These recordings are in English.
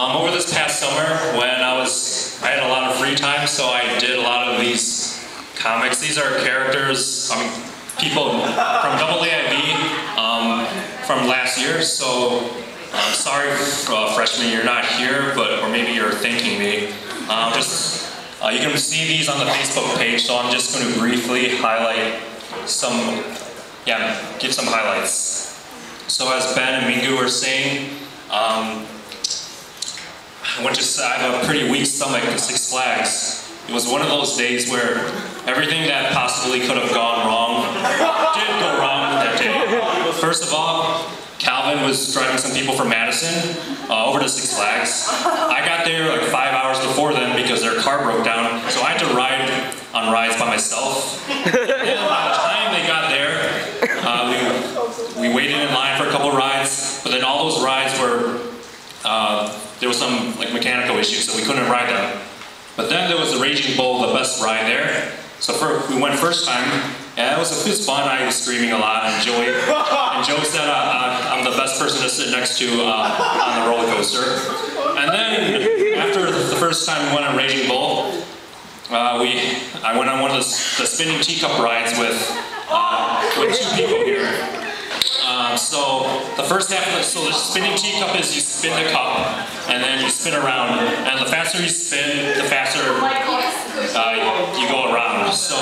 Over this past summer, when I had a lot of free time, so I did a lot of these comics. These are characters, people from AAIV from last year. So I'm sorry, freshmen, you're not here, or maybe you're thanking me. You can see these on the Facebook page, so I'm just going to briefly highlight give some highlights. So as Ben and Mingu were saying, I have a pretty weak stomach at Six Flags. It was one of those days where everything that possibly could have gone wrong did go wrong that day. First of all, Calvin was driving some people from Madison over to Six Flags. I got there like 5 hours before them because their car broke down, so I had to ride on rides by myself. And by the time they got there, we waited in line for a couple rides, but then all those rides were, there was some mechanical issues, so we couldn't ride them. But then there was the Raging Bull, the best ride there. So we went first time, and it was fun. I was screaming a lot, and Joe said I'm the best person to sit next to on the roller coaster. And then after the first time we went on Raging Bull, I went on one of the spinning teacup rides with 2 people here. So the first half the spinning teacup is you spin the cup and then you spin around, and the faster you spin, the faster you go around. So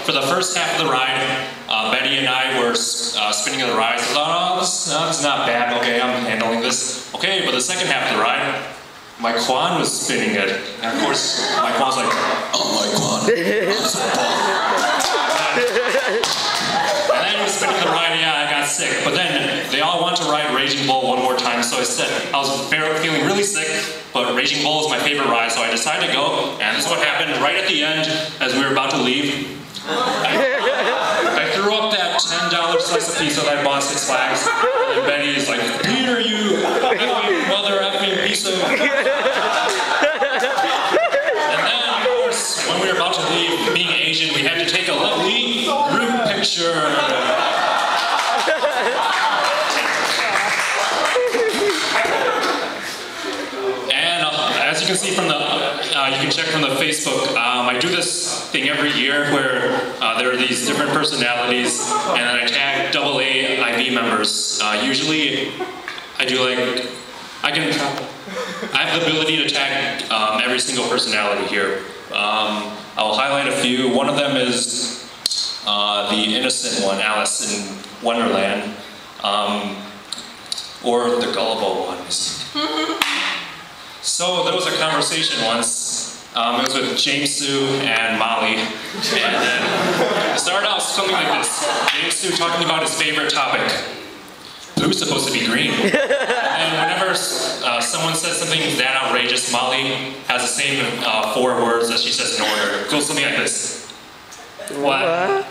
for the first half of the ride, Betty and I were spinning the rides. I thought, oh, this is not bad. Okay, I'm handling this. Okay, but the second half of the ride, my Quan was spinning it, and of course my Quan's like, oh my Quan, I'm so and then he was spinning the ride, yeah, I got sick. But then they all want to ride Raging Bull one more time, so I said, I was feeling really sick, but Raging Bull is my favorite ride, so I decided to go, and this is what happened right at the end, as we were about to leave. I threw up that $10 slice of pizza that I bought at Six Flags, and Betty's like, Peter, you mother effing piece of... And then, of course, when we were about to leave, being Asian, we had to take a lovely group picture. And as you can see from you can check from the Facebook, I do this thing every year where there are these different personalities, and then I tag AAIV members. Usually, I have the ability to tag every single personality here. I'll highlight a few. One of them is the innocent one, Alice in Wonderland, or the gullible ones. So there was a conversation once. It was with James Sue and Molly, and then it started out something like this. James Sue talking about his favorite topic. Blue's supposed to be green. And whenever someone says something that outrageous, Molly has the same 4 words that she says in order. It goes something like this. What?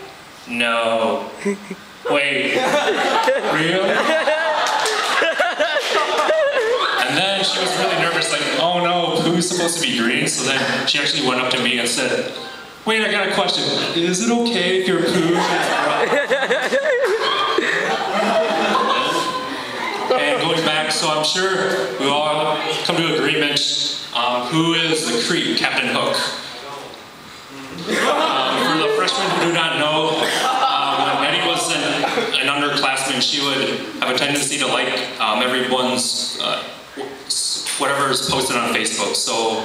No. Wait. Real? And then she was really nervous, like, oh no, Pooh's supposed to be green? So then she actually went up to me and said, wait, I got a question. Is it okay if your Pooh is brown? And going back, so I'm sure we all come to agreement, who is the creep, Captain Hook? For the freshmen who do not know, when Betty was an underclassman, she would have a tendency to like everyone's whatever is posted on Facebook. So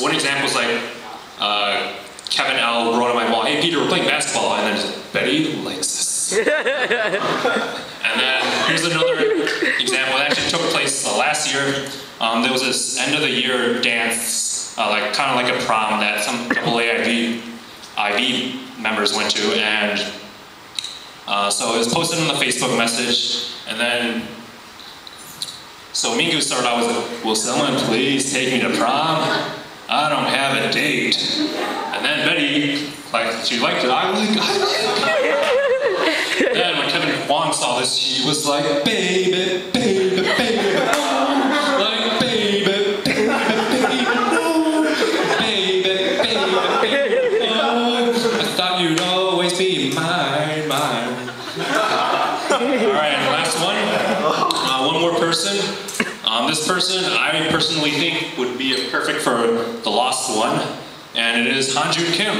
one example is like Kevin L. wrote on my wall, hey Peter, we're playing basketball, and then Betty likes this. And then here's another example that actually took place last year. There was this end of the year dance, kind of like a prom that some AAIV members went to, and so it was posted on the Facebook message, and then so Mingu started out with, will someone please take me to prom? I don't have a date. And then Betty, she liked it. I like it. Then when Kevin Wong saw this, he was like, baby, baby, baby, no. Like, baby, baby, baby, no. Baby, baby, baby, no. I thought you'd always be mine, mine. All right, last one. One more person. This person I personally think would be perfect for the lost one, and it is Hanjun Kim.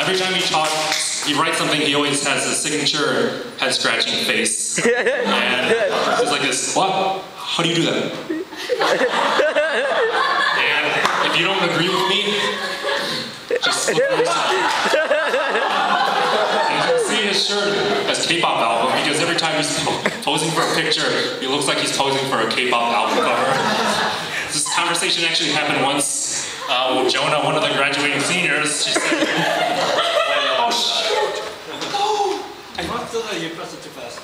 Every time he talks, he writes something, he always has a signature head-scratching face. And it's like this, what? How do you do that? And if you don't agree with me, just look at yourself. And you can see his shirt as K-pop album, because every time he's posing for a picture, he looks like he's posing for a K-pop album cover. This conversation actually happened once with Jonah, one of the graduating seniors. She said, oh shoot! No! You pressed it too fast.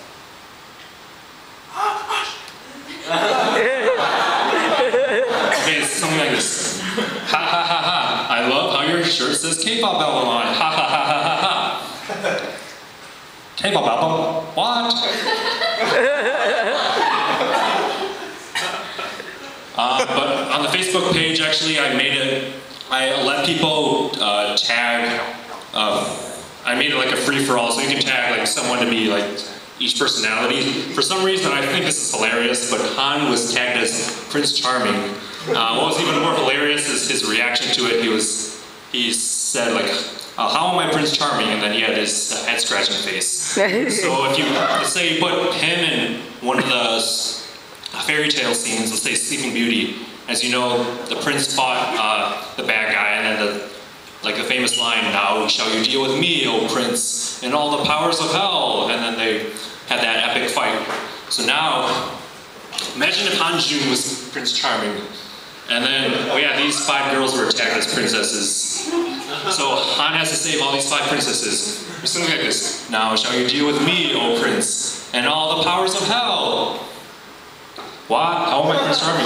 Okay, it's something like this. Ha ha ha ha. I love how your shirt says K-pop album on it. Ha ha ha ha ha ha. K-pop album? What? But on the Facebook page, actually, I let people tag, I made it like a free-for-all, so you can tag like someone to be like each personality. For some reason, I think this is hilarious, but Han was tagged as Prince Charming. What was even more hilarious is his reaction to it. He said like, how am I Prince Charming? And then he had his head-scratching face. So if you, let's say you put him in one of the fairy tale scenes, let's say Sleeping Beauty. As you know, the prince fought the bad guy, and then the famous line, now shall you deal with me, O prince, and all the powers of hell. And then they had that epic fight. So now, imagine if Hanjun was Prince Charming. And then, oh yeah, these 5 girls were tagged as princesses. So Han has to save all these 5 princesses. Or something like this. Now shall you deal with me, O prince, and all the powers of hell. What? How am I Prince Charming?